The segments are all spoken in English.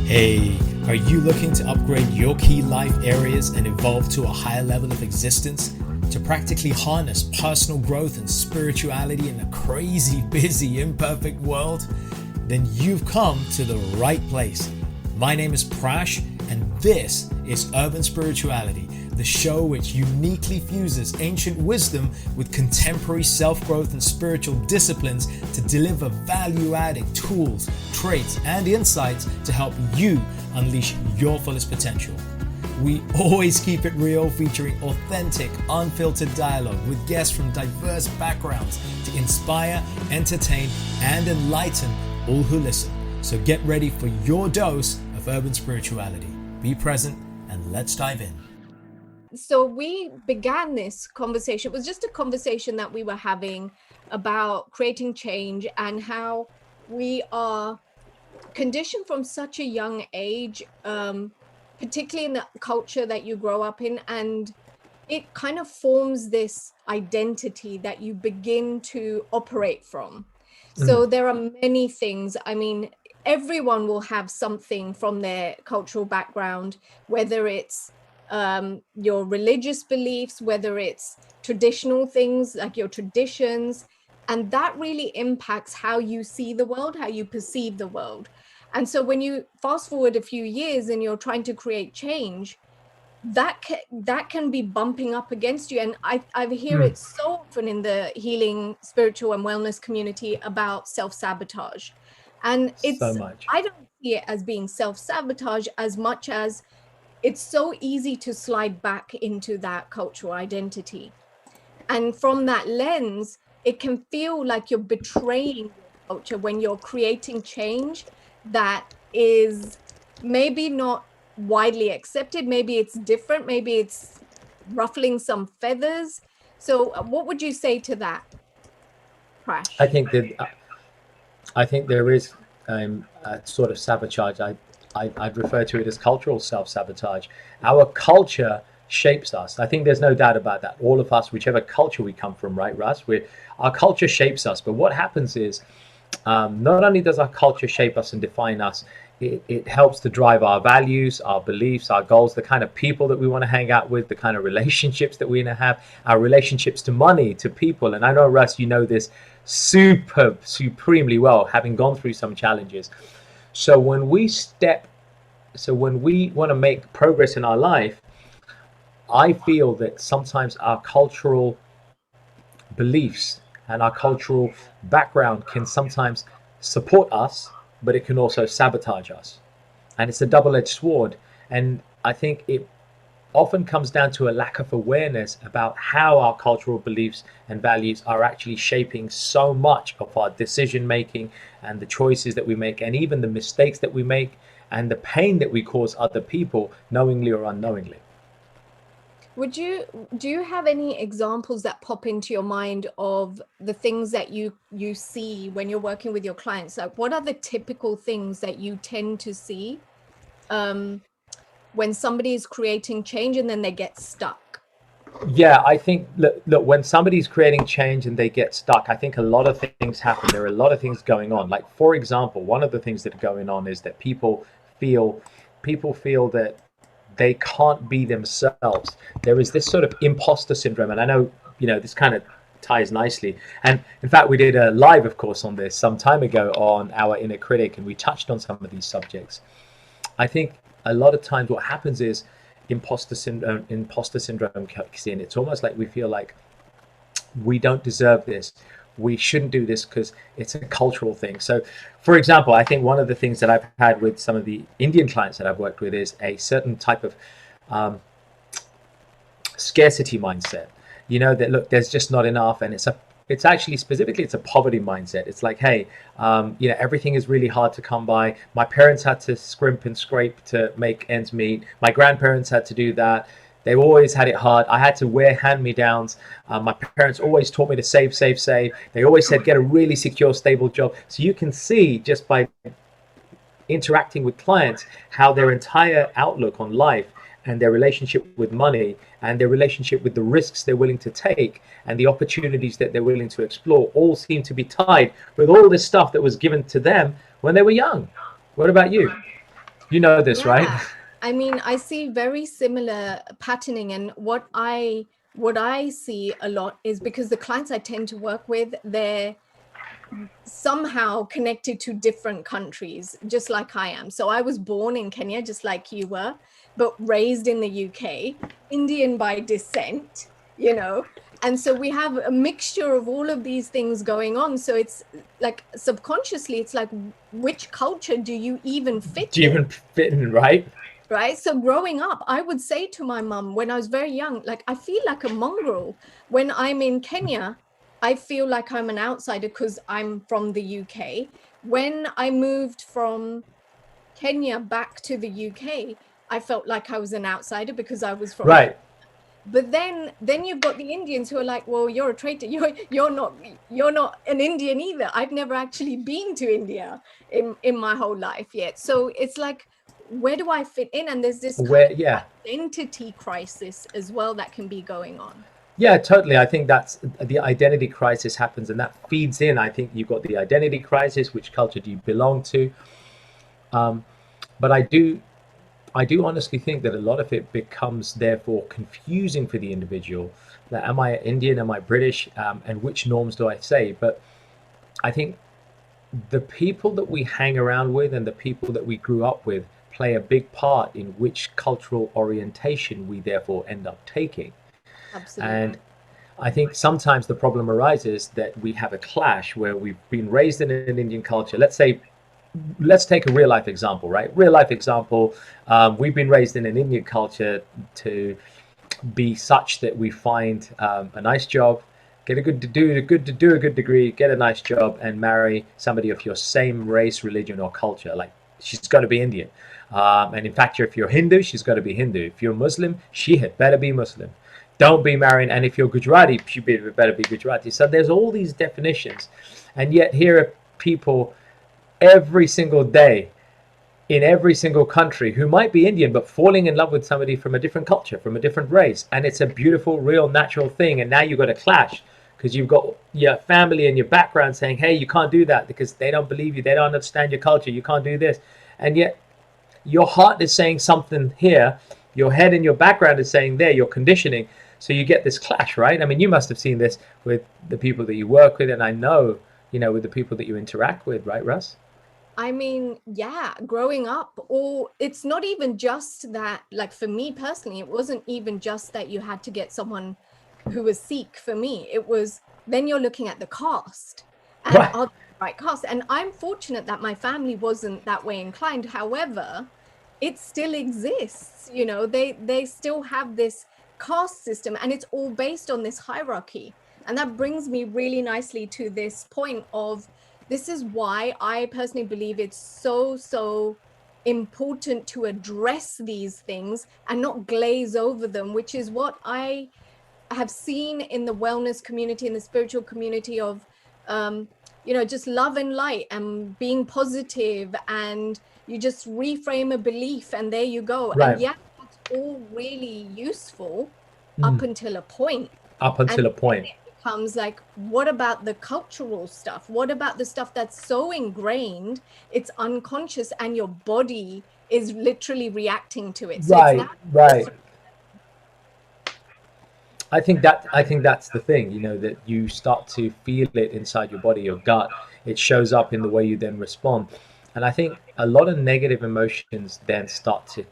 Hey, are you looking to upgrade your key life areas and evolve to a higher level of existence? To practically harness personal growth and spirituality in a crazy, busy, imperfect world? Then you've come to the right place. My name is Prash, and this is Urban Spirituality, the show which uniquely fuses ancient wisdom with contemporary self-growth and spiritual disciplines to deliver value-adding tools, traits, and insights to help you unleash your fullest potential. We always keep it real, featuring authentic, unfiltered dialogue with guests from diverse backgrounds to inspire, entertain, and enlighten all who listen. So get ready for your dose of urban spirituality. Be present and let's dive in. So we began this conversation. It was just a conversation that we were having about creating change and how we are conditioned from such a young age, particularly in the culture that you grow up in, and it kind of forms this identity that you begin to operate from. So there are many things. I mean, everyone will have something from their cultural background, whether it's your religious beliefs, whether it's traditional things like your traditions, and that really impacts how you see the world, how you perceive the world. And so when you fast forward a few years and you're trying to create change, that can be bumping up against you. And I hear it so often in the healing, spiritual, and wellness community about self-sabotage. And it's So much. I don't see it as being self-sabotage as much as it's so easy to slide back into that cultural identity. And from that lens, it can feel like you're betraying your culture when you're creating change that is maybe not widely accepted. Maybe it's different. Maybe it's ruffling some feathers. So what would you say to that, Prash? I think there is a sort of sabotage. I'd refer to it as cultural self-sabotage. Our culture shapes us. I think there's no doubt about that. All of us, whichever culture we come from, right, Russ? Our culture shapes us. But what happens is, not only does our culture shape us and define us, it helps to drive our values, our beliefs, our goals, the kind of people that we want to hang out with, the kind of relationships that we want to have, our relationships to money, to people. And I know, Russ, you know this supremely well, having gone through some challenges. So when we want to make progress in our life, I feel that sometimes our cultural beliefs and our cultural background can sometimes support us, but it can also sabotage us. And it's a double-edged sword. And I think it often comes down to a lack of awareness about how our cultural beliefs and values are actually shaping so much of our decision making and the choices that we make, and even the mistakes that we make and the pain that we cause other people, knowingly or unknowingly. Do you have any examples that pop into your mind of the things that you see when you're working with your clients? Like, what are the typical things that you tend to see when somebody is creating change and then they get stuck? Yeah, I think, look, when somebody's creating change and they get stuck, I think a lot of things happen. There are a lot of things going on. Like, for example, one of the things that are going on is that people feel that they can't be themselves. There is this sort of imposter syndrome. And I know, this kind of ties nicely. And in fact, we did a live, of course, on this some time ago on our inner critic, and we touched on some of these subjects. I think a lot of times what happens is imposter syndrome kicks in. It's almost like we feel like we don't deserve this. We shouldn't do this because it's a cultural thing. So, for example, I think one of the things that I've had with some of the Indian clients that I've worked with is a certain type of scarcity mindset. That, look, there's just not enough, and it's actually specifically, it's a poverty mindset. It's like, hey, everything is really hard to come by. My parents had to scrimp and scrape to make ends meet. My grandparents had to do that. They always had it hard. I had to wear hand-me-downs. My parents always taught me to save. They always said, get a really secure, stable job. So you can see just by interacting with clients how their entire outlook on life and their relationship with money and their relationship with the risks they're willing to take and the opportunities that they're willing to explore all seem to be tied with all this stuff that was given to them when they were young. What about you? You know this, right? Yeah. I mean, I see very similar patterning, and what I see a lot is because the clients I tend to work with, they're somehow connected to different countries, just like I am. So I was born in Kenya, just like you were, but raised in the UK, Indian by descent, you know. And so we have a mixture of all of these things going on. So it's like subconsciously, it's like, which culture do you even fit Do you in? even fit in, right? Right. So growing up, I would say to my mum when I was very young, like, I feel like a mongrel. When I'm in Kenya, I feel like I'm an outsider because I'm from the UK. When I moved from Kenya back to the UK, I felt like I was an outsider because I was from Kenya. Right. But then you've got the Indians who are like, well, you're a traitor. You're not an Indian either. I've never actually been to India in my whole life yet. So it's like, where do I fit in? And there's this kind Where, of yeah. identity crisis as well that can be going on. Yeah, totally. I think that's the identity crisis happens, and that feeds in. I think you've got the identity crisis. Which culture do you belong to? But I do honestly think that a lot of it becomes therefore confusing for the individual. That am I Indian? Am I British? And which norms do I say? But I think the people that we hang around with and the people that we grew up with play a big part in which cultural orientation we therefore end up taking. Absolutely. And I think sometimes the problem arises that we have a clash where we've been raised in an Indian culture. Let's take a real life example, right? Real life example. We've been raised in an Indian culture to be such that we find a nice job, get a good degree, get a nice job, and marry somebody of your same race, religion, or culture. Like, she's got to be Indian, and in fact, if you're Hindu, she's got to be Hindu. If you're Muslim, she had better be Muslim. Don't be marrying, and if you're Gujarati, she better be Gujarati. So there's all these definitions, and yet here are people every single day in every single country who might be Indian but falling in love with somebody from a different culture, from a different race, and it's a beautiful, real, natural thing. And now you've got a clash because you've got your family and your background saying, hey, you can't do that because they don't believe you, they don't understand your culture, you can't do this. And yet your heart is saying something here, your head and your background is saying there, your conditioning. So you get this clash, right? I mean, you must have seen this with the people that you work with, and I know, with the people that you interact with, right, Russ? I mean, yeah, growing up, or it's not even just that, like, for me personally, it wasn't even just that you had to get someone who was Sikh. For me, it was, then you're looking at the caste and Right. are they the right caste. And I'm fortunate that my family wasn't that way inclined. However, it still exists, they still have this caste system, and it's all based on this hierarchy. And that brings me really nicely to this point of, this is why I personally believe it's so important to address these things and not glaze over them, which is what I have seen in the wellness community, in the spiritual community of, just love and light and being positive, and you just reframe a belief and there you go. Right. And yeah, that's all really useful up until a point. Up until a And point. becomes like, what about the cultural stuff? What about the stuff that's so ingrained, it's unconscious, and your body is literally reacting to it? So Right, it's not right. I think that's the thing, that you start to feel it inside your body, your gut. It shows up in the way you then respond. And I think a lot of negative emotions then start to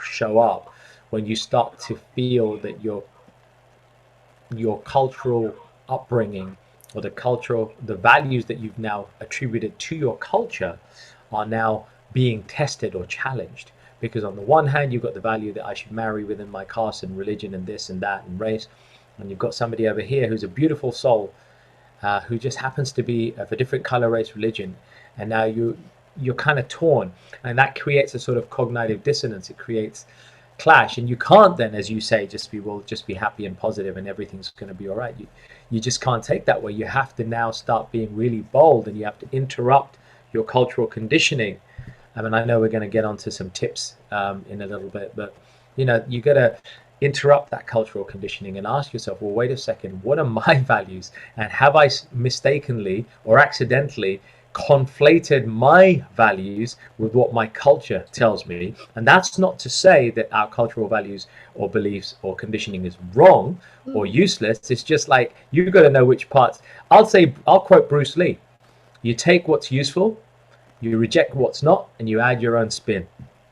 show up when you start to feel that your cultural upbringing, or the values that you've now attributed to your culture, are now being tested or challenged. Because on the one hand, you've got the value that I should marry within my caste and religion and this and that and race, and you've got somebody over here who's a beautiful soul, who just happens to be of a different color, race, religion, and now you're kind of torn, and that creates a sort of cognitive dissonance. It creates clash, and you can't then, as you say, just be happy and positive and everything's going to be all right. You just can't take that way. You have to now start being really bold, and you have to interrupt your cultural conditioning. I mean, I know we're going to get onto some tips in a little bit, but you got to interrupt that cultural conditioning and ask yourself, well, wait a second, what are my values, and have I mistakenly or accidentally conflated my values with what my culture tells me. And that's not to say that our cultural values or beliefs or conditioning is wrong or useless. It's just like, you got to know which parts. I'll quote Bruce Lee: you take what's useful, you reject what's not, and you add your own spin.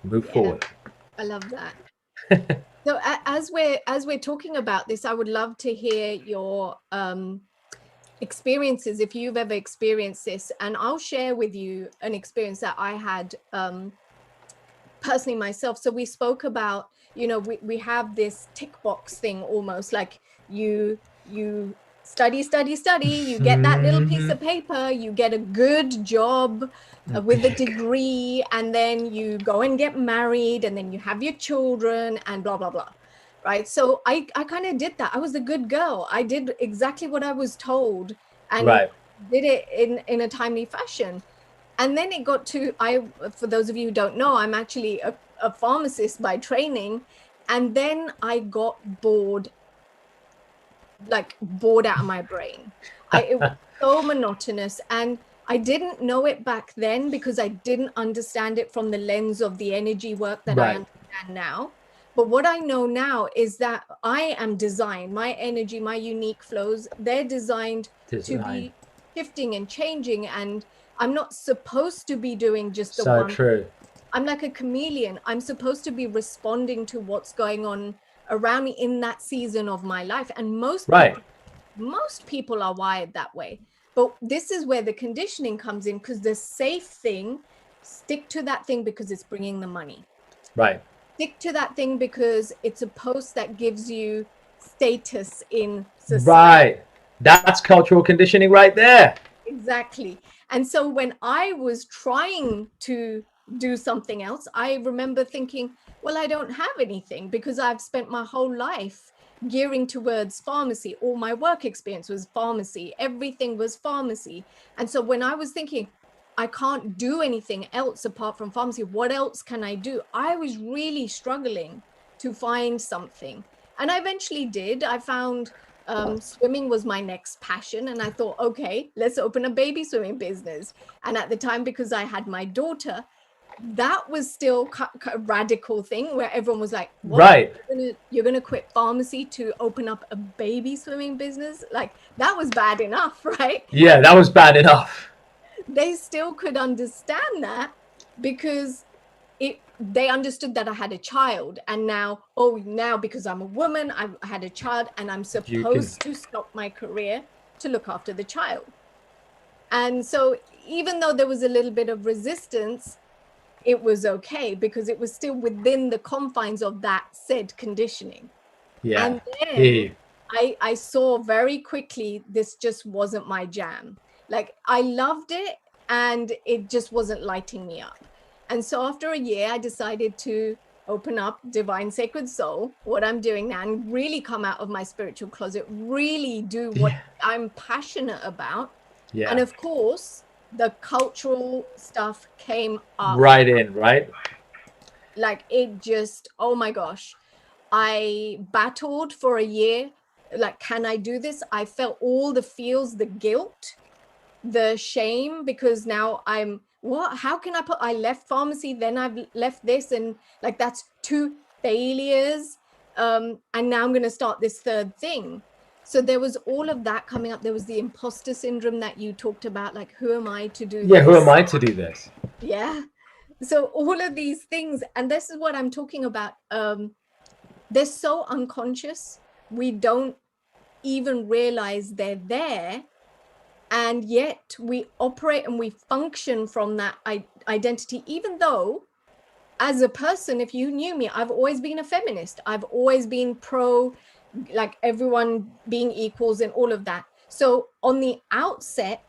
Move forward. I love that. So as we're talking about this, I would love to hear your experiences, if you've ever experienced this, and I'll share with you an experience that I had personally myself. So we spoke about, we have this tick box thing, almost like you study, you get that little piece of paper, you get a good job with a degree, and then you go and get married, and then you have your children and blah, blah, blah. Right. So I kind of did that. I was a good girl. I did exactly what I was told, and did it in a timely fashion. And then it got to, for those of you who don't know, I'm actually a pharmacist by training. And then I got bored out of my brain. It was so monotonous, and I didn't know it back then because I didn't understand it from the lens of the energy work that I understand now. But what I know now is that I am designed, my energy, my unique flows, they're designed to be shifting and changing. And I'm not supposed to be doing just the one. So true. I'm like a chameleon. I'm supposed to be responding to what's going on around me in that season of my life. And most people are wired that way. But this is where the conditioning comes in, because the safe thing, stick to that thing because it's bringing the money. Right. Stick to that thing because it's a post that gives you status in society. Right. That's cultural conditioning right there. Exactly. And so when I was trying to do something else, I remember thinking, well, I don't have anything because I've spent my whole life gearing towards pharmacy. All my work experience was pharmacy. Everything was pharmacy. And so when I was thinking, I can't do anything else apart from pharmacy, what else can I do? I was really struggling to find something. And I eventually did. I found swimming was my next passion. And I thought, okay, let's open a baby swimming business. And at the time, because I had my daughter, that was still a radical thing where everyone was like, what? Right. You're gonna quit pharmacy to open up a baby swimming business? Like, that was bad enough, right? Yeah, that was bad enough. They still could understand that because they understood that I had a child, and now because I'm a woman, I had a child, and I'm supposed to stop my career to look after the child. And so even though there was a little bit of resistance, it was okay because it was still within the confines of that said conditioning. Yeah. And then I saw very quickly this just wasn't my jam. Like, I loved it and it just wasn't lighting me up. And so after a year, I decided to open up Divine Sacred Soul, what I'm doing now, and really come out of my spiritual closet, really do what I'm passionate about. Yeah. And of course, the cultural stuff came up. Right in, right? Like, it just, oh my gosh. I battled for a year. Like, can I do this? I felt all the feels, the guilt, the shame, because now how can I left pharmacy, then I've left this, and like, that's 2 failures. And now I'm going to start this 3rd thing. So there was all of that coming up. There was the imposter syndrome that you talked about, like, who am I to do this? Yeah, who am I to do this? Yeah. So all of these things, and this is what I'm talking about. They're so unconscious. We don't even realize they're there. And yet we operate and we function from that identity, even though as a person, if you knew me, I've always been a feminist. I've always been pro, like, everyone being equals and all of that. So on the outset,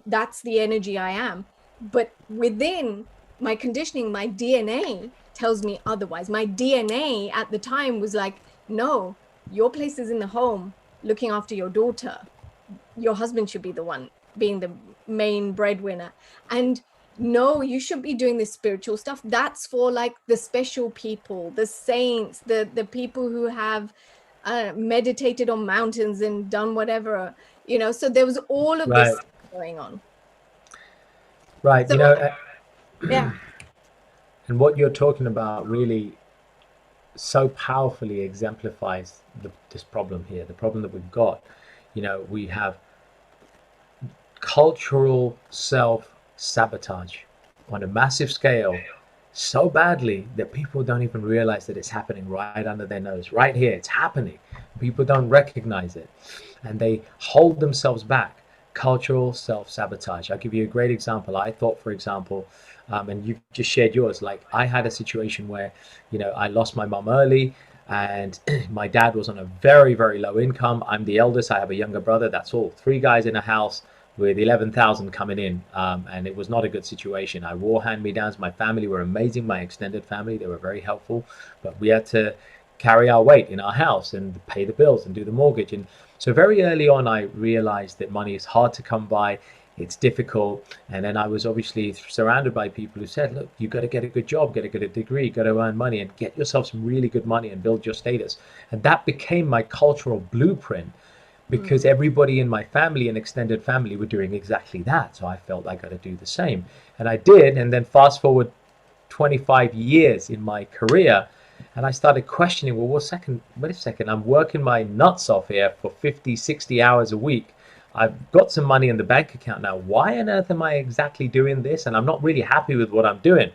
that's the energy I am. But within my conditioning, my DNA tells me otherwise. My DNA at the time was like, no, your place is in the home, looking after your daughter. Your husband should be the one being the main breadwinner. And no, you should be doing this spiritual stuff. That's for like the special people, the saints, the people who have meditated on mountains and done whatever, so there was all of this going on. Right. So yeah. And what you're talking about really so powerfully exemplifies this problem here, the problem that we've got. We have cultural self sabotage on a massive scale so badly that people don't even realize that it's happening right under their nose, right here. It's happening. People don't recognize it and they hold themselves back. Cultural self sabotage. I'll give you a great example. I thought, for example, and you've just shared yours, like I had a situation where, I lost my mom early and my dad was on a very, very low income. I'm the eldest. I have a younger brother. That's all. Three guys in a house with 11,000 coming in, and it was not a good situation. I wore hand-me-downs. My family were amazing. My extended family, they were very helpful, but we had to carry our weight in our house and pay the bills and do the mortgage. And so very early on, I realized that money is hard to come by. It's difficult. And then I was obviously surrounded by people who said, look, you got to get a good job, get a degree, got to earn money and get yourself some really good money and build your status. And that became my cultural blueprint, because everybody in my family and extended family were doing exactly that. So I felt I got to do the same. And I did. And then fast forward 25 years in my career, and I started questioning, well, wait a second, I'm working my nuts off here for 50, 60 hours a week. I've got some money in the bank account now. Why on earth am I exactly doing this? And I'm not really happy with what I'm doing.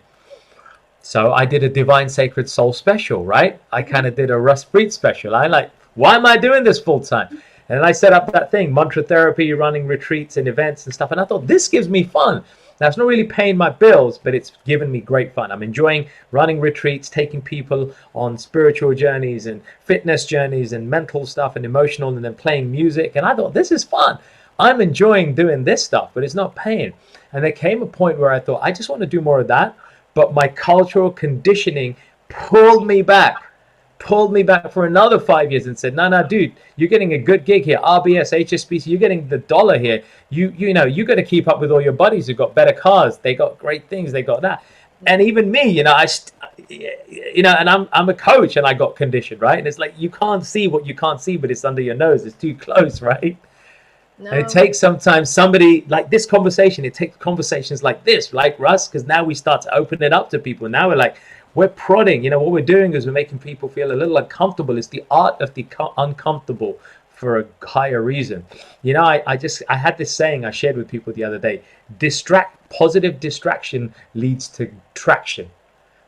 So I did a Divine Sacred Soul special, right? I kind of did a Raspreet special. I like, why am I doing this full time? And I set up that thing, mantra therapy, running retreats and events and stuff. And I thought, this gives me fun. Now, it's not really paying my bills, but it's given me great fun. I'm enjoying running retreats, taking people on spiritual journeys and fitness journeys and mental stuff and emotional, and then playing music. And I thought, this is fun. I'm enjoying doing this stuff, but it's not paying. And there came a point where I thought, I just want to do more of that. But my cultural conditioning pulled me back for another 5 years and said, no, dude, you're getting a good gig here. RBS, HSBC, you're getting the dollar here. You got to keep up with all your buddies who've got better cars. They got great things. They got that. And even me, and I'm a coach and I got conditioned, right? And it's like, you can't see what you can't see, but it's under your nose. It's too close, right? No. And it takes sometimes somebody like this conversation. It takes conversations like this, like Russ, because now we start to open it up to people. Now we're prodding. What we're doing is we're making people feel a little uncomfortable. It's the art of the uncomfortable for a higher reason. I had this saying I shared with people the other day. Positive distraction leads to traction.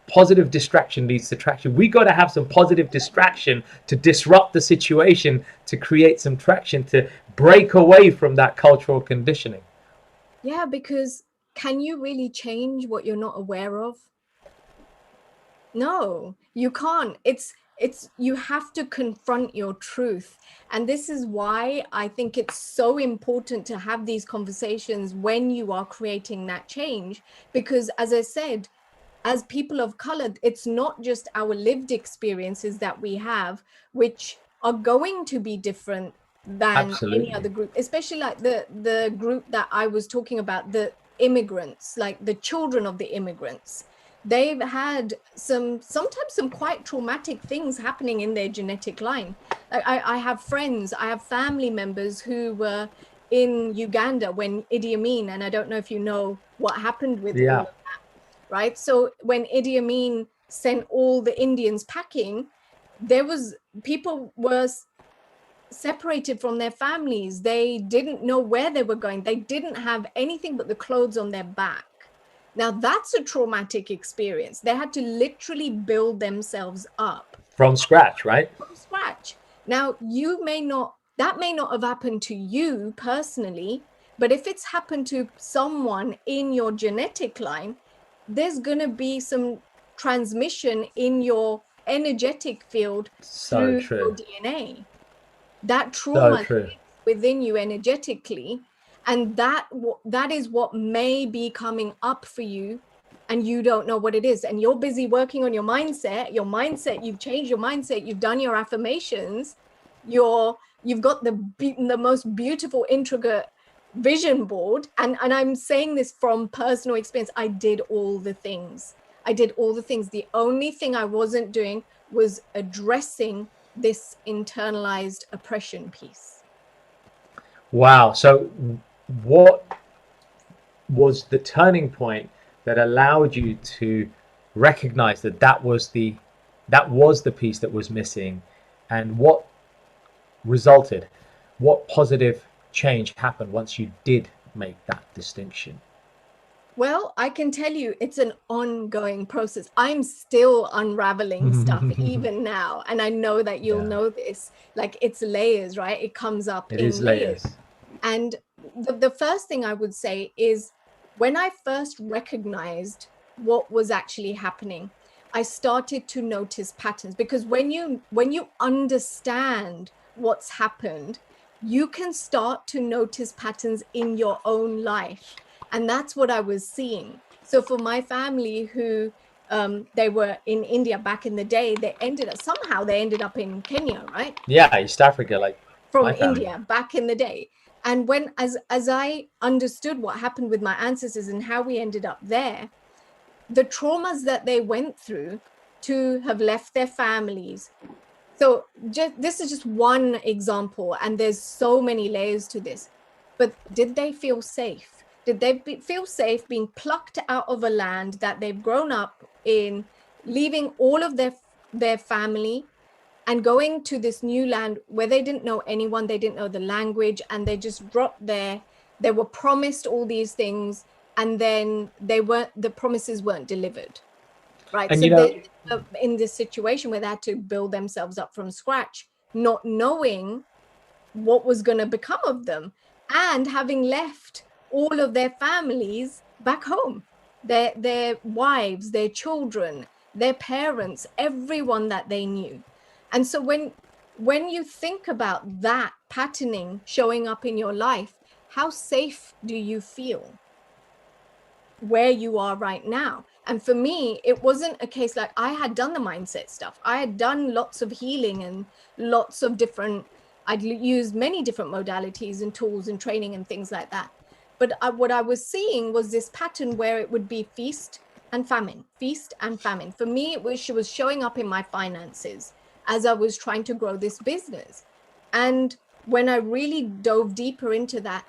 Positive distraction leads to traction. We got to have some positive distraction to disrupt the situation, to create some traction, to break away from that cultural conditioning. Yeah, because can you really change what you're not aware of? No, you can't. It's you have to confront your truth. And this is why I think it's so important to have these conversations when you are creating that change, because as I said, as people of color, it's not just our lived experiences that we have, which are going to be different than Absolutely. Any other group, especially like the group that I was talking about, the immigrants, like the children of the immigrants. They've had sometimes some quite traumatic things happening in their genetic line. Like I have friends, I have family members who were in Uganda when Idi Amin, and I don't know if you know what happened with all of that. Right. So when Idi Amin sent all the Indians packing, people were separated from their families. They didn't know where they were going. They didn't have anything but the clothes on their back. Now that's a traumatic experience. They had to literally build themselves up. From scratch, right? From scratch. Now that may not have happened to you personally, but if it's happened to someone in your genetic line, there's going to be some transmission in your energetic field through your DNA. That trauma lives within you energetically, and that is what may be coming up for you, and you don't know what it is. And you're busy working on your mindset. You've changed your mindset. You've done your affirmations. You've got the most beautiful, intricate vision board, and I'm saying this from personal experience. I did all the things. The only thing I wasn't doing was addressing this internalized oppression piece. Wow. So was the turning point that allowed you to recognize that that was the piece that was missing, and what resulted, what positive change happened once you did make that distinction? Well, I can tell you it's an ongoing process. I'm still unraveling stuff even now. And I know that you'll know this. Like, it's layers, right? It comes up It in is layers. And the first thing I would say is, when I first recognized what was actually happening, I started to notice patterns, because when you understand what's happened, you can start to notice patterns in your own life. And that's what I was seeing. So for my family, who they were in India back in the day, they ended up in Kenya, right? Yeah, East Africa, like From my family. India back in the day. And when, as I understood what happened with my ancestors and how we ended up there, the traumas that they went through to have left their families. So this is just one example, and there's so many layers to this. But did they feel safe? Did they feel safe being plucked out of a land that they've grown up in, leaving all of their family and going to this new land where they didn't know anyone, they didn't know the language, and they just dropped there. They were promised all these things, and then the promises weren't delivered, right? And so you know, they're in this situation where they had to build themselves up from scratch, not knowing what was going to become of them, and having left all of their families back home, their wives, their children, their parents, everyone that they knew. And so when you think about that patterning showing up in your life, how safe do you feel where you are right now? And for me, it wasn't a case like I had done the mindset stuff. I had done lots of healing and lots of different, I'd used many different modalities and tools and training and things like that. But what I was seeing was this pattern where it would be feast and famine, feast and famine. For me, she was showing up in my finances as I was trying to grow this business. And when I really dove deeper into that,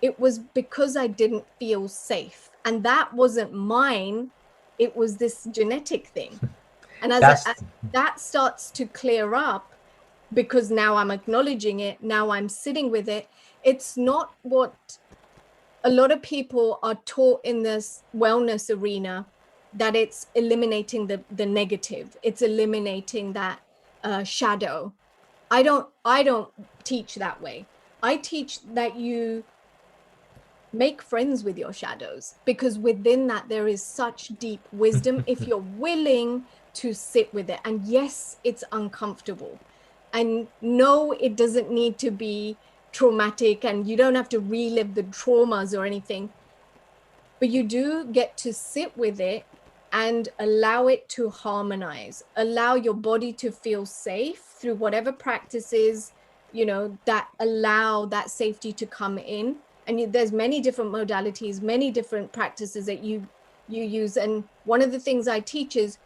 it was because I didn't feel safe. And that wasn't mine. It was this genetic thing. And as that starts to clear up, because now I'm acknowledging it, now I'm sitting with it, it's not what a lot of people are taught in this wellness arena, that it's eliminating the negative. It's eliminating that shadow. I don't teach that way. I teach that you make friends with your shadows, because within that there is such deep wisdom if you're willing to sit with it. And yes, it's uncomfortable, and no, it doesn't need to be traumatic, and you don't have to relive the traumas or anything, but you do get to sit with it and allow it to harmonize, allow your body to feel safe through whatever practices, that allow that safety to come in. And there's many different modalities, many different practices that you use. And one of the things I teach is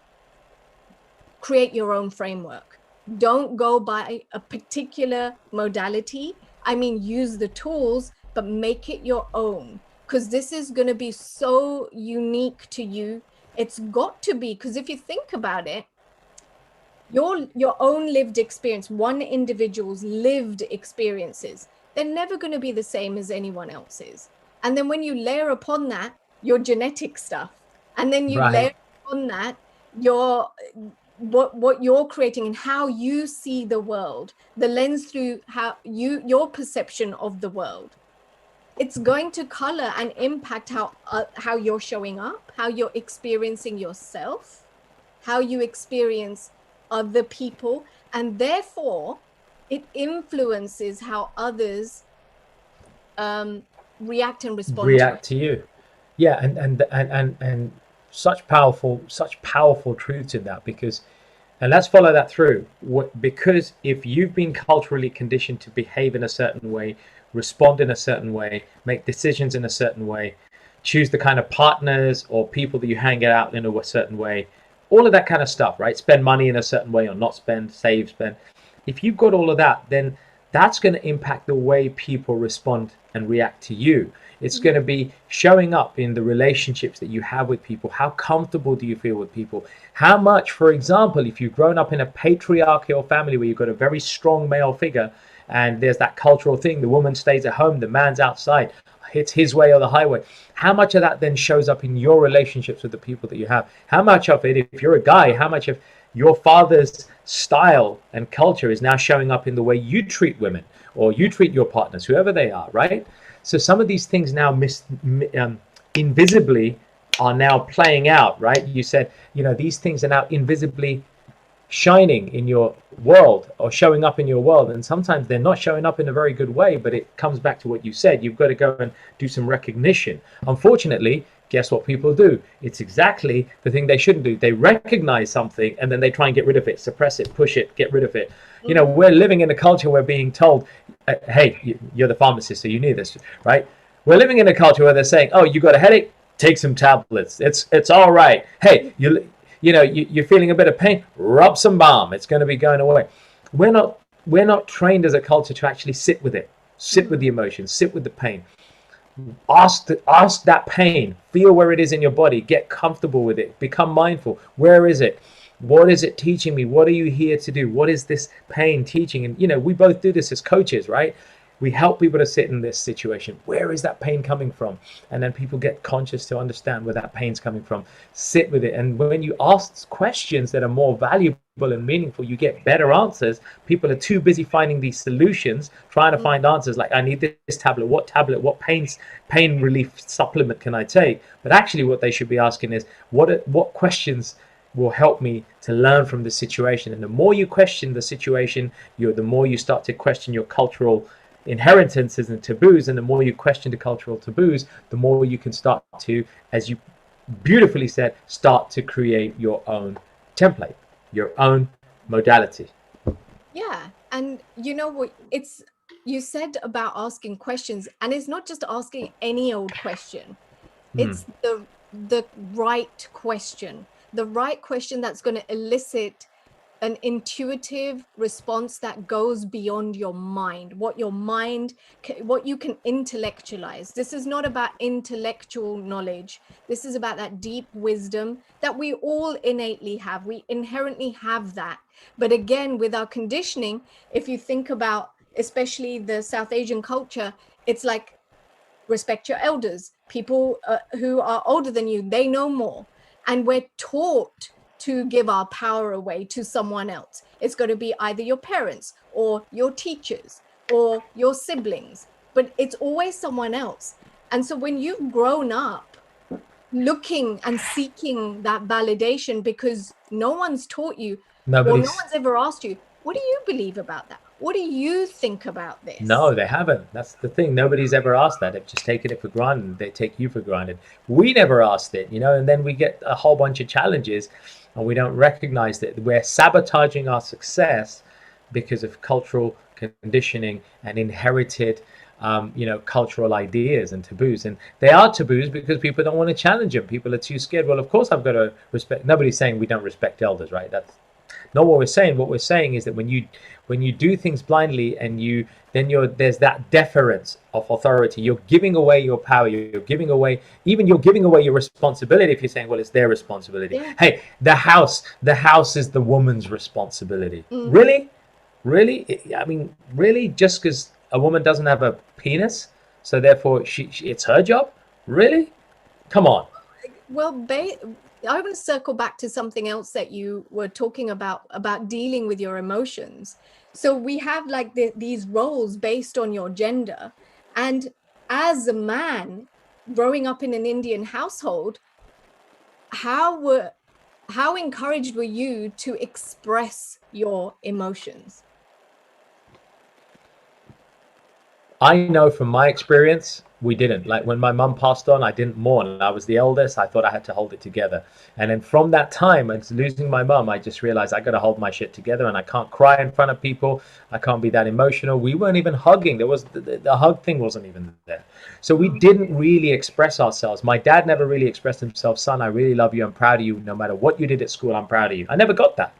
create your own framework. Don't go by a particular modality. I mean, use the tools, but make it your own, because this is going to be so unique to you. It's got to be, because if you think about it, your own lived experience, one individual's lived experiences, they're never going to be the same as anyone else's. And then when you layer upon that your genetic stuff, and then you layer upon that your what you're creating and how you see the world, the lens through how your perception of the world, it's going to color and impact how you're showing up, how you're experiencing yourself, how you experience other people, and therefore it influences how others react and respond to you. Yeah, and such powerful truths in that, because, and let's follow that through, because if you've been culturally conditioned to behave in a certain way, respond in a certain way, make decisions in a certain way, choose the kind of partners or people that you hang out in a certain way, all of that kind of stuff, right? Spend money in a certain way or not spend, save, spend. If you've got all of that, then that's going to impact the way people respond and react to you. It's going to be showing up in the relationships that you have with people. How comfortable do you feel with people? How much, for example, if you've grown up in a patriarchal family where you've got a very strong male figure, and there's that cultural thing, the woman stays at home, the man's outside, it's his way or the highway. How much of that then shows up in your relationships with the people that you have? How much of it, if you're a guy, how much of your father's style and culture is now showing up in the way you treat women or you treat your partners, whoever they are, right? So some of these things now invisibly are now playing out, right? You said, these things are now invisibly shining in your world or showing up in your world, and sometimes they're not showing up in a very good way, but it comes back to what you said. You've got to go and do some recognition. Unfortunately, guess what people do? It's exactly the thing they shouldn't do. They recognize something and then they try and get rid of it, suppress it, push it, get rid of it. We're living in a culture where being told, hey, you're the pharmacist, so you need this, right? We're living in a culture where they're saying, oh, you got a headache? Take some tablets. It's all right. Hey, you're feeling a bit of pain? Rub some balm. It's going to be going away. We're not trained as a culture to actually sit with it, sit with the emotions, sit with the pain. Ask that pain, feel where it is in your body, get comfortable with it, become mindful. Where is it? What is it teaching me? What are you here to do? What is this pain teaching? And we both do this as coaches, right? We help people to sit in this situation. Where is that pain coming from? And then people get conscious to understand where that pain's coming from. Sit with it. And when you ask questions that are more valuable and meaningful, you get better answers. People are too busy finding these solutions, trying to find answers like, I need this tablet, what pain relief supplement can I take? But actually what they should be asking is, what questions will help me to learn from the situation? And the more you question the situation, the more you start to question your cultural inheritances and taboos, and the more you question the cultural taboos, the more you can start to, as you beautifully said, start to create your own template, your own modality. Yeah. And what you said about asking questions, and it's not just asking any old question. It's the right question, that's going to elicit an intuitive response that goes beyond your mind, what you can intellectualize. This is not about intellectual knowledge. This is about that deep wisdom that we all innately have. We inherently have that. But again, with our conditioning, if you think about especially the South Asian culture, it's like, respect your elders. People who are older than you, they know more. And we're taught to give our power away to someone else. It's going to be either your parents or your teachers or your siblings, but it's always someone else. And so when you've grown up looking and seeking that validation because no one's taught you, or no one's ever asked you, what do you believe about that? What do you think about this? No, they haven't. That's the thing. Nobody's ever asked that. They've just taken it for granted. They take you for granted. We never asked it, and then we get a whole bunch of challenges and we don't recognize that we're sabotaging our success because of cultural conditioning and inherited cultural ideas and taboos. And they are taboos because people don't want to challenge them. People are too scared. Well, of course I've got to respect. Nobody's saying we don't respect elders, right? That's not what we're saying. What we're saying is that when you do things blindly and there's that deference of authority, you're giving away your power, you're giving away your responsibility. If you're saying, well, it's their responsibility. Yeah. Hey, the house is the woman's responsibility. Really? I mean, really? Just because a woman doesn't have a penis, so therefore it's her job? Really? Come on. Well, I want to circle back to something else that you were talking about dealing with your emotions. So we have like these roles based on your gender. And as a man growing up in an Indian household, how encouraged were you to express your emotions? I know from my experience, we didn't. Like when my mum passed on, I didn't mourn. I was the eldest. I thought I had to hold it together. And then from that time, and losing my mum, I just realized I got to hold my shit together, and I can't cry in front of people. I can't be that emotional. We weren't even hugging. There was the hug thing wasn't even there. So we didn't really express ourselves. My dad never really expressed himself. Son, I really love you. I'm proud of you. No matter what you did at school, I'm proud of you. I never got that.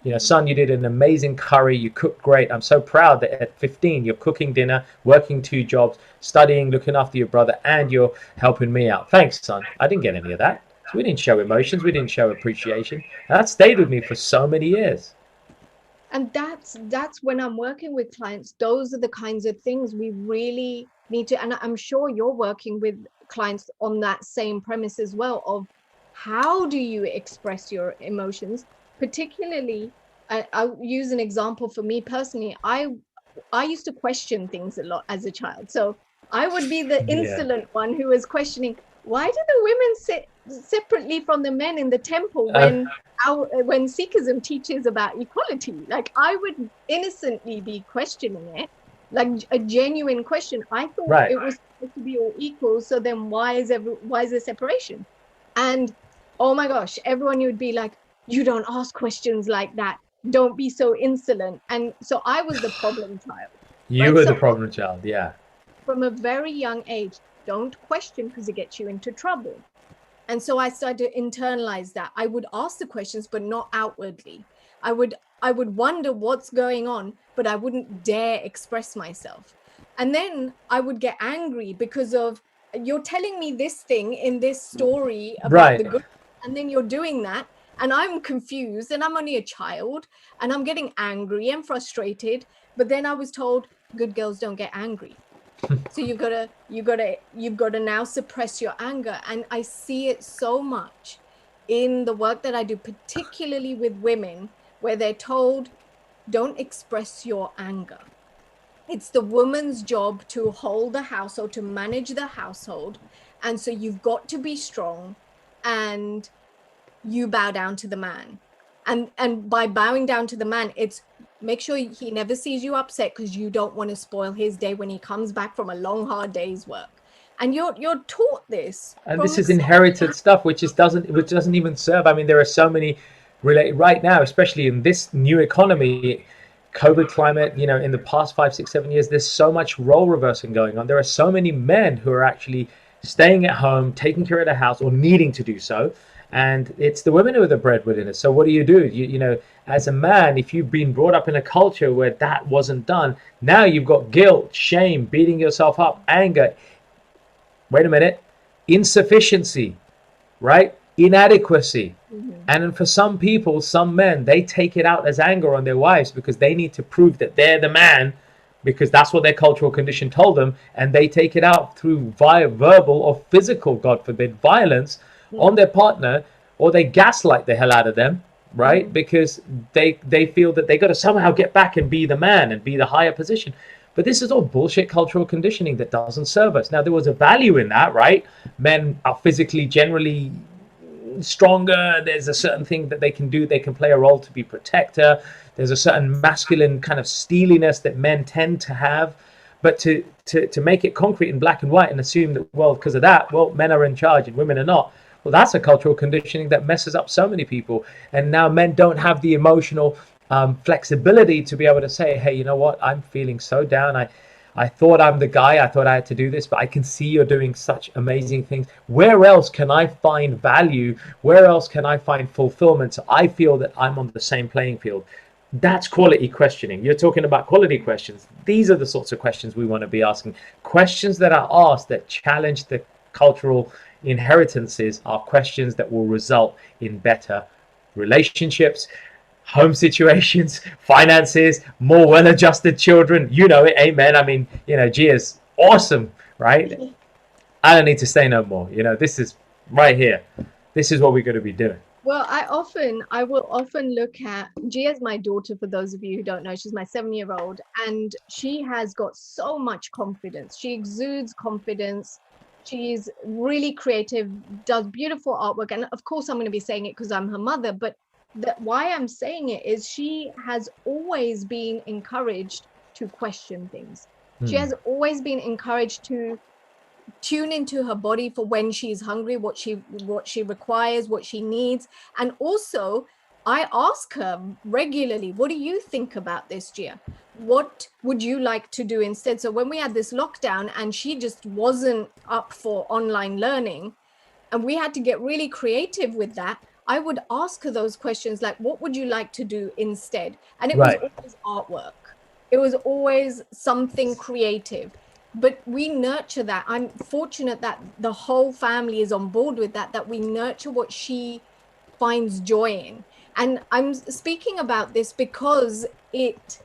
You know, son, you did an amazing curry. You cooked great. I'm so proud that at 15, you're cooking dinner, working 2 jobs, studying, looking after your brother, and you're helping me out. Thanks, son. I didn't get any of that. So we didn't show emotions. We didn't show appreciation. And that stayed with me for so many years. And that's when I'm working with clients, those are the kinds of things we really need to, and I'm sure you're working with clients on that same premise as well, of how do you express your emotions. Particularly, I'll use an example for me personally. I used to question things a lot as a child, so I would be the insolent one who was questioning, why do the women sit separately from the men in the temple when Sikhism teaches about equality? Like, I would innocently be questioning it, like a genuine question. I thought it was supposed to be all equal, so then why is there separation? And oh my gosh, everyone would be like, you don't ask questions like that, don't be so insolent. And so I was the problem child. You were the problem child, yeah. From a very young age, don't question because it gets you into trouble. And so I started to internalize that. I would ask the questions, but not outwardly. I would wonder what's going on, but I wouldn't dare express myself. And then I would get angry because of, you're telling me this thing in this story about the good, and then you're doing that, and I'm confused, and I'm only a child, and I'm getting angry and frustrated. But then I was told, good girls don't get angry. So you've got to now suppress your anger. And I see it so much in the work that I do, particularly with women, where they're told, don't express your anger. It's the woman's job to hold the household, to manage the household. And so you've got to be strong, and you bow down to the man. And by bowing down to the man, it's make sure he never sees you upset, because you don't want to spoil his day when he comes back from a long, hard day's work. And you're taught this. And this is inherited stuff, which doesn't even serve. I mean, there are so many right now, especially in this new economy, COVID climate, you know, in the past 5, 6, 7 years, there's so much role reversing going on. There are so many men who are actually staying at home, taking care of the house, or needing to do so. And it's the women who are the breadwinners. So what do? You know, as a man, if you've been brought up in a culture where that wasn't done, now you've got guilt, shame, beating yourself up, anger. Wait a minute. Insufficiency, right? Inadequacy. Mm-hmm. And for some people, some men, they take it out as anger on their wives because they need to prove that they're the man, because that's what their cultural condition told them. And they take it out through verbal or physical, God forbid, violence on their partner, or they gaslight the hell out of them, right? Because they feel that they got to somehow get back and be the man and be the higher position. But this is all bullshit cultural conditioning that doesn't serve us. Now, there was a value in that, right? Men are physically generally stronger. There's a certain thing that they can do. They can play a role to be protector. There's a certain masculine kind of steeliness that men tend to have. But to make it concrete in black and white and assume that, well, because of that, well, men are in charge and women are not. Well, that's a cultural conditioning that messes up so many people. And now men don't have the emotional flexibility to be able to say, hey, you know what? I'm feeling so down. I thought I'm the guy. I thought I had to do this, but I can see you're doing such amazing things. Where else can I find value? Where else can I find fulfillment? So I feel that I'm on the same playing field. That's quality questioning. You're talking about quality questions. These are the sorts of questions we want to be asking. Questions that are asked that challenge the cultural inheritances are questions that will result in better relationships, home situations, finances, more well-adjusted children. You know it, amen. I mean, you know, Gia's awesome, right? I don't need to say no more. You know, this is right here. This is what we're going to be doing. Well, I will often look at, Gia's my daughter, for those of you who don't know. She's my 7-year-old, and she has got so much confidence. She exudes confidence. She's really creative, does beautiful artwork. And of course, I'm going to be saying it because I'm her mother, but why I'm saying it is she has always been encouraged to question things. She has always been encouraged to tune into her body for when she's hungry, what she requires, what she needs. And also, I ask her regularly, what do you think about this, Gia? What would you like to do instead? So when we had this lockdown and she just wasn't up for online learning, and we had to get really creative with that, I would ask her those questions, like, what would you like to do instead? And it Right. was always artwork. It was always something creative. But we nurture that. I'm fortunate that the whole family is on board with that, that we nurture what she finds joy in. And I'm speaking about this because it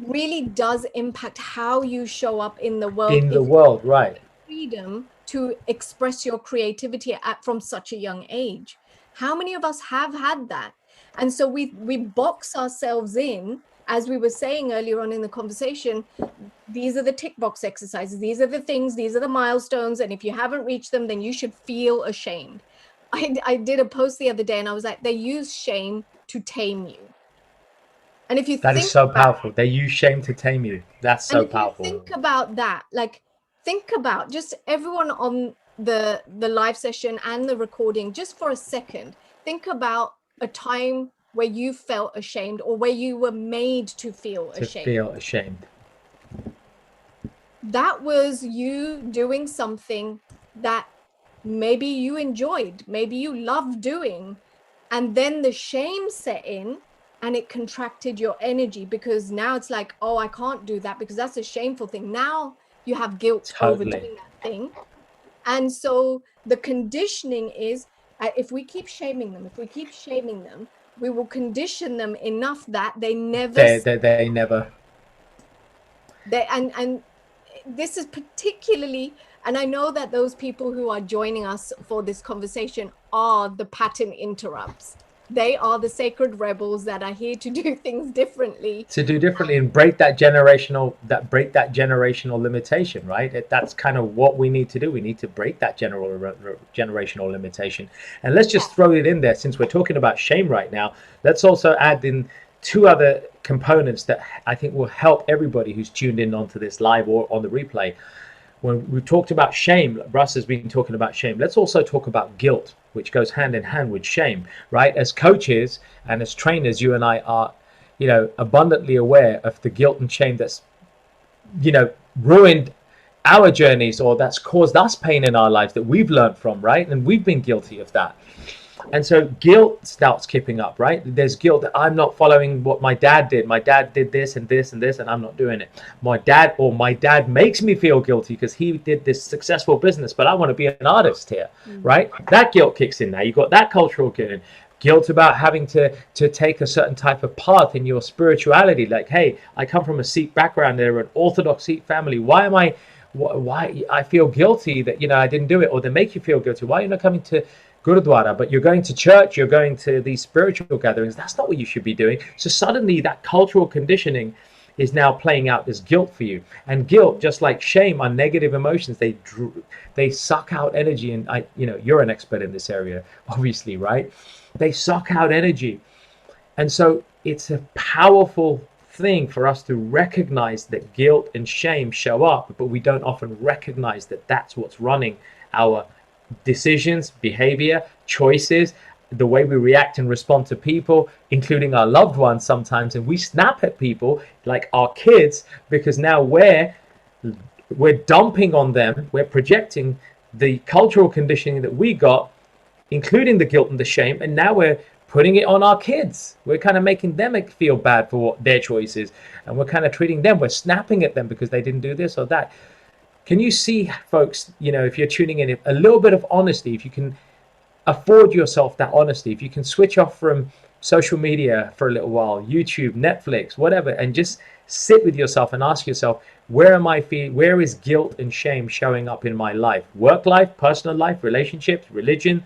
really does impact how you show up in the world. In the If world, right. freedom to express your creativity from such a young age. How many of us have had that? And so we box ourselves in, as we were saying earlier on in the conversation. These are the tick box exercises. These are the things, these are the milestones. And if you haven't reached them, then you should feel ashamed. I did a post the other day and I was like, they use shame to tame you. And if you That is think so about powerful. They use shame to tame you. That's And so if you powerful. think about that, like, think about just everyone on the live session and the recording, just for a second, think about a time where you felt ashamed or where you were made to feel ashamed. That was you doing something that maybe you enjoyed, maybe you loved doing, and then the shame set in and it contracted your energy, because now it's like, oh, I can't do that because that's a shameful thing. Now you have guilt over doing that thing. And so the conditioning is, if we keep shaming them, we will condition them enough that they never and this is particularly, and I know that those people who are joining us for this conversation are the pattern interrupts. They are the sacred rebels that are here to do things differently. And break that generational limitation, right? That's kind of what we need to do. We need to break that generational limitation. And let's just throw it in there, since we're talking about shame right now. Let's also add in two other components that I think will help everybody who's tuned in onto this live or on the replay. When we talked about shame, Russ has been talking about shame. Let's also talk about guilt, which goes hand in hand with shame, right? As coaches and as trainers, you and I are, abundantly aware of the guilt and shame that's, ruined our journeys, or that's caused us pain in our lives that we've learned from, right? And we've been guilty of that. And so guilt starts kicking up, right? There's guilt that I'm not following what my dad did. My dad did this and this and this, and I'm not doing it. My dad makes me feel guilty because he did this successful business, but I want to be an artist here, right? That guilt kicks in now. You've got that cultural guilt about having to take a certain type of path in your spirituality. Like, hey, I come from a Sikh background. They're an Orthodox Sikh family. Why I feel guilty that, I didn't do it? Or they make you feel guilty. Why are you not coming to Gurudwara, but you're going to church, you're going to these spiritual gatherings? That's not what you should be doing. So suddenly that cultural conditioning is now playing out this guilt for you. And guilt, just like shame, are negative emotions. They suck out energy. And you're an expert in this area, obviously, right? They suck out energy. And so it's a powerful thing for us to recognize that guilt and shame show up, but we don't often recognize that that's what's running our decisions, behavior, choices, the way we react and respond to people, including our loved ones sometimes. And we snap at people like our kids because now we're dumping on them, we're projecting the cultural conditioning that we got, including the guilt and the shame, and now we're putting it on our kids. We're kind of making them feel bad for what their choices, and we're kind of treating them, we're snapping at them because they didn't do this or that. Can you see, folks, if you're tuning in, a little bit of honesty, if you can afford yourself that honesty, if you can switch off from social media for a little while, YouTube, Netflix, whatever, and just sit with yourself and ask yourself, where is guilt and shame showing up in my life? Work life, personal life, relationships, religion,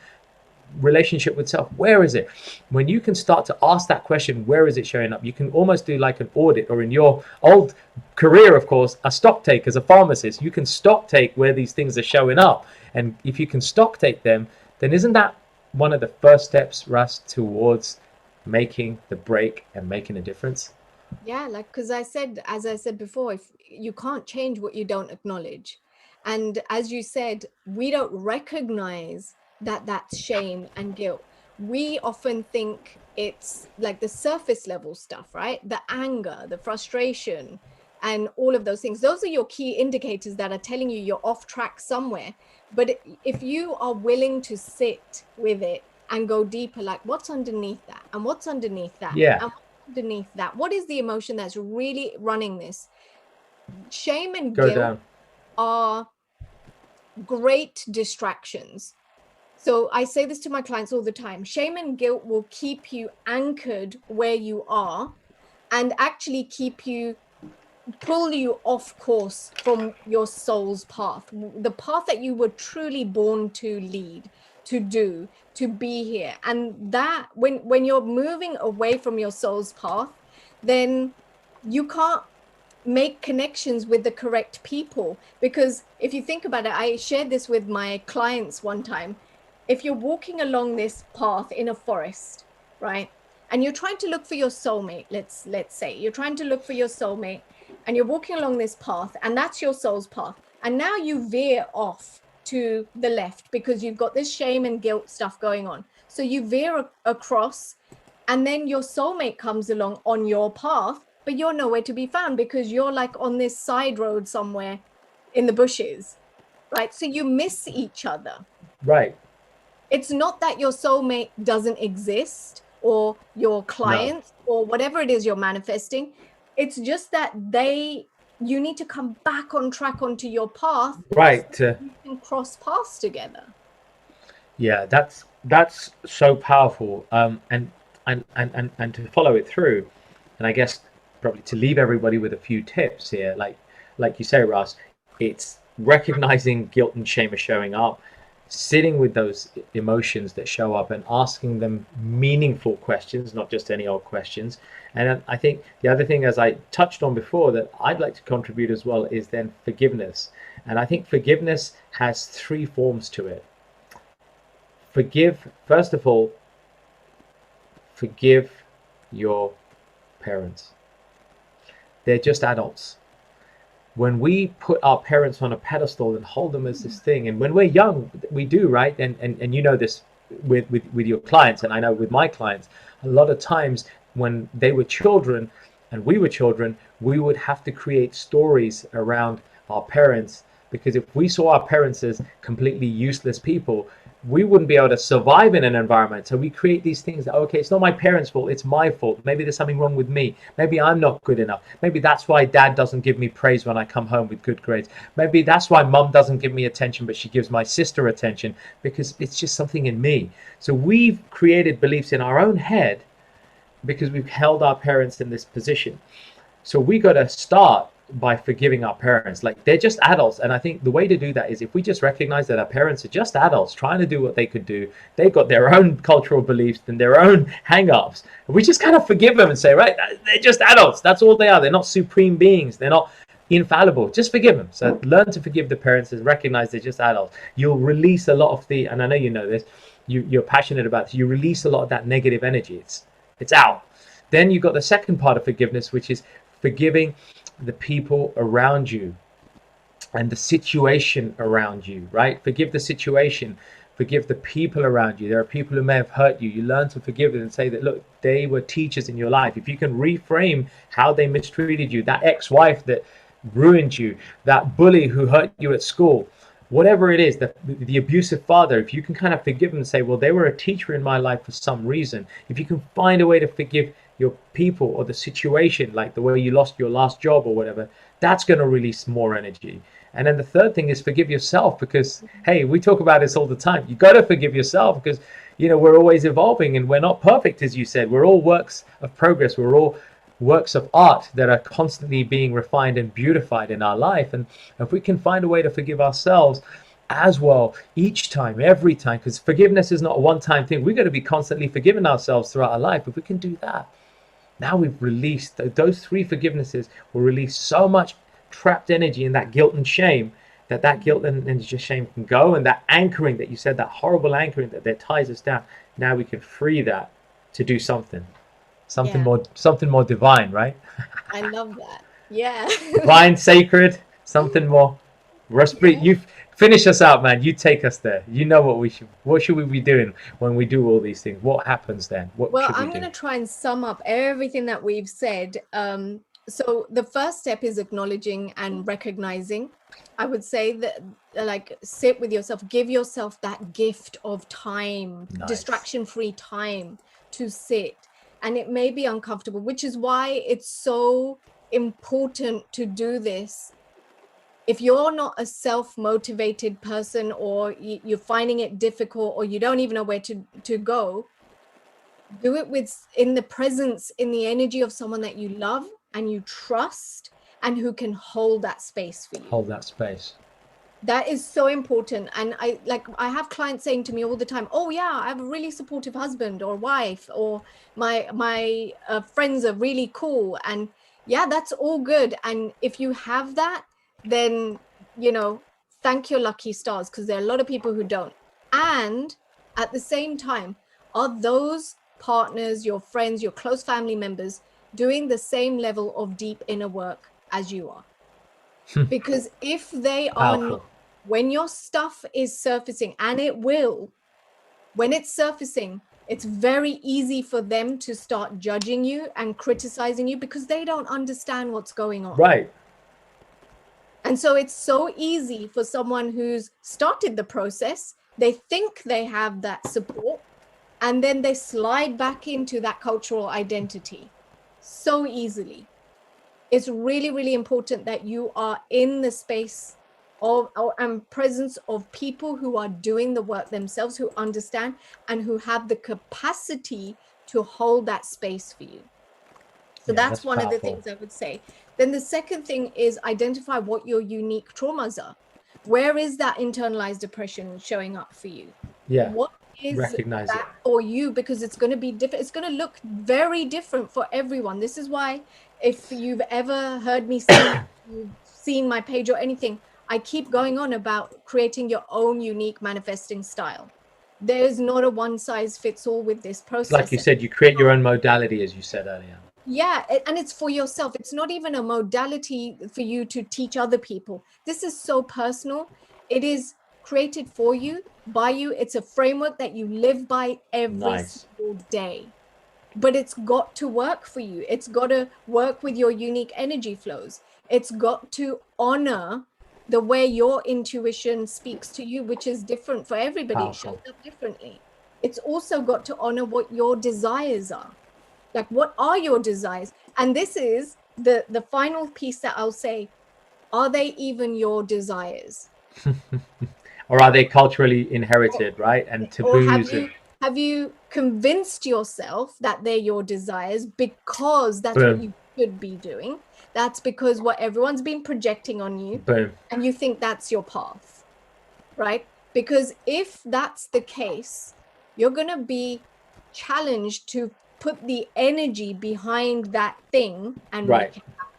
relationship with self. Where is it? When you can start to ask that question, where is it showing up? You can almost do like an audit, or in your old career, of course, a stock take as a pharmacist. You can stock take where these things are showing up. And if you can stock take them, then isn't that one of the first steps, Russ, towards making the break and making a difference? Yeah, like, because as I said before, if you can't change what you don't acknowledge. And as you said, we don't recognize that that's shame and guilt. We often think it's like the surface level stuff, right? The anger, the frustration, and all of those things. Those are your key indicators that are telling you you're off track somewhere. But if you are willing to sit with it and go deeper, like what's underneath that, and what's underneath that, Yeah. and what's underneath that, what is the emotion that's really running this? Shame and Go guilt down. are great distractions. So I say this to my clients all the time. Shame and guilt will keep you anchored where you are and actually pull you off course from your soul's path, the path that you were truly born to lead, to do, to be here. And that when you're moving away from your soul's path, then you can't make connections with the correct people. Because if you think about it, I shared this with my clients one time. If you're walking along this path in a forest, right, and you're trying to look for your soulmate, let's say you're trying to look for your soulmate, and you're walking along this path, and that's your soul's path, and now you veer off to the left because you've got this shame and guilt stuff going on. So you veer across, and then your soulmate comes along on your path, but you're nowhere to be found because you're like on this side road somewhere in the bushes, right? So you miss each other. Right. It's not that your soulmate doesn't exist, or your clients, or whatever it is you're manifesting. It's just that you need to come back on track onto your path, Right. so you can cross paths together. Yeah, that's so powerful. And to follow it through, and I guess probably to leave everybody with a few tips here, like you say, Ras, it's recognizing guilt and shame are showing up, sitting with those emotions that show up and asking them meaningful questions, not just any old questions. And I think the other thing, as I touched on before, that I'd like to contribute as well is then forgiveness. And I think forgiveness has three forms to it. First of all, forgive your parents. They're just adults. When we put our parents on a pedestal and hold them as this thing, and when we're young, we do, right? And you know this with your clients, and I know with my clients, a lot of times when they were children and we were children, we would have to create stories around our parents, because if we saw our parents as completely useless people, we wouldn't be able to survive in an environment. So we create these things that, okay, it's not my parents' fault, it's my fault. Maybe there's something wrong with me. Maybe I'm not good enough. Maybe that's why dad doesn't give me praise when I come home with good grades. Maybe that's why mum doesn't give me attention, but she gives my sister attention, because it's just something in me. So we've created beliefs in our own head because we've held our parents in this position. So we got to start by forgiving our parents. Like, they're just adults. And I think the way to do that is if we just recognize that our parents are just adults trying to do what they could do. They've got their own cultural beliefs and their own hang-ups. And we just kind of forgive them and say, right, they're just adults. That's all they are. They're not supreme beings. They're not infallible. Just forgive them. So learn to forgive the parents and recognize they're just adults. You'll release a lot of the, and I know you know this, you're passionate about this, you release a lot of that negative energy. It's out. Then you've got the second part of forgiveness, which is forgiving the people around you and the situation around you, right? Forgive the situation, forgive the people around you. There are people who may have hurt you. You learn to forgive them and say that, look, they were teachers in your life. If you can reframe how they mistreated you, that ex-wife that ruined you, that bully who hurt you at school, whatever it is, the abusive father, if you can kind of forgive them and say, well, they were a teacher in my life for some reason. If you can find a way to forgive your people or the situation, like the way you lost your last job or whatever, that's going to release more energy. And then the third thing is forgive yourself, because, hey, we talk about this all the time. You got to forgive yourself because, you know, we're always evolving and we're not perfect, as you said. We're all works of progress. We're all works of art that are constantly being refined and beautified in our life. And if we can find a way to forgive ourselves as well, each time, every time, because forgiveness is not a one-time thing. We've got to be constantly forgiving ourselves throughout our life. If we can do that, now we've released those three forgivenesses will release so much trapped energy in that guilt and shame, that guilt and shame can go, and that anchoring that you said, that horrible anchoring that ties us down. Now we can free that to do something more divine, right? I love that. Yeah. Divine, sacred, something more. Raspreet, you finish us out, man. You take us there. You know what should we be doing when we do all these things? What happens then? Well, I'm going to try and sum up everything that we've said. So the first step is acknowledging and recognizing I would say that, like, sit with yourself, give yourself that gift of time, Nice. distraction-free time to sit. And it may be uncomfortable, which is why it's so important to do this. If you're not a self-motivated person, or you're finding it difficult, or you don't even know where to go, do it in the presence, in the energy of someone that you love and you trust, and who can hold that space for you. Hold that space. That is so important. And I have clients saying to me all the time, oh yeah, I have a really supportive husband or wife, or my friends are really cool. And yeah, that's all good. And if you have that, then, thank your lucky stars, because there are a lot of people who don't. And at the same time, are those partners, your friends, your close family members doing the same level of deep inner work as you are? Because if they are not, when your stuff is surfacing, and it will, when it's surfacing, it's very easy for them to start judging you and criticizing you, because they don't understand what's going on. Right. And so it's so easy for someone who's started the process, they think they have that support, and then they slide back into that cultural identity so easily. It's really, really important that you are in the space and presence of people who are doing the work themselves, who understand and who have the capacity to hold that space for you. So that's one powerful. of the things I would say. Then the second thing is identify what your unique traumas are. Where is that internalized depression showing up for you? Yeah. What is Recognize that it for you? Because it's going to be different. It's going to look very different for everyone. This is why, if you've ever heard me say, you've seen my page or anything, I keep going on about creating your own unique manifesting style. There's not a one size fits all with this process. Like you said, you create your own modality, as you said earlier. Yeah, and it's for yourself. It's not even a modality for you to teach other people. This is so personal. It is created for you, by you. It's a framework that you live by every single day. But it's got to work for you. It's got to work with your unique energy flows. It's got to honor the way your intuition speaks to you, which is different for everybody. It shows up differently. It's also got to honor what your desires are. Like, what are your desires? And this is the final piece that I'll say. Are they even your desires? Or are they culturally inherited, right? And taboos. Have you convinced yourself that they're your desires because that's what you should be doing? That's because what everyone's been projecting on you. And you think that's your path, right? Because if that's the case, you're going to be challenged to put the energy behind that thing and make it happen.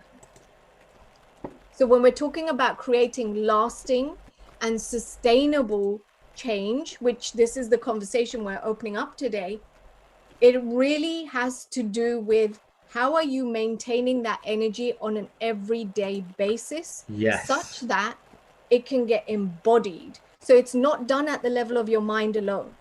So when we're talking about creating lasting and sustainable change, which this is the conversation we're opening up today, it really has to do with how are you maintaining that energy on an everyday basis, such that it can get embodied. So it's not done at the level of your mind alone.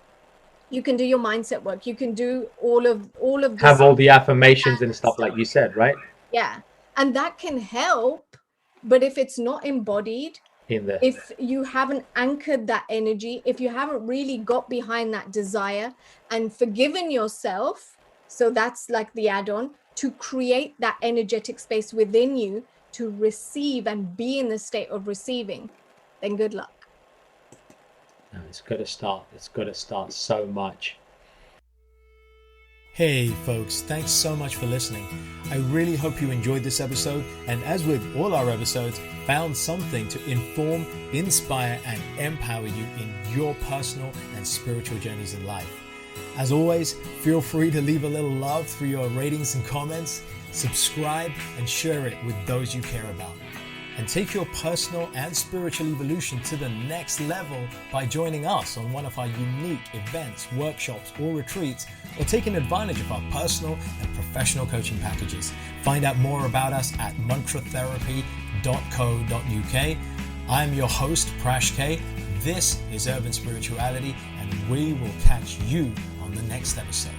You can do your mindset work. You can do all of this. Have all the affirmations and stuff like you said, right? Yeah. And that can help. But if it's not embodied, if you haven't anchored that energy, if you haven't really got behind that desire and forgiven yourself, so that's like the add-on, to create that energetic space within you to receive and be in the state of receiving, then good luck. No, it's got to start. It's got to start so much. Hey folks, thanks so much for listening. I really hope you enjoyed this episode, and as with all our episodes, found something to inform, inspire, and empower you in your personal and spiritual journeys in life. As always, feel free to leave a little love through your ratings and comments, subscribe, and share it with those you care about. And take your personal and spiritual evolution to the next level by joining us on one of our unique events, workshops, or retreats, or taking advantage of our personal and professional coaching packages. Find out more about us at mantratherapy.co.uk. I'm your host, Prash K. This is Urban Spirituality, and we will catch you on the next episode.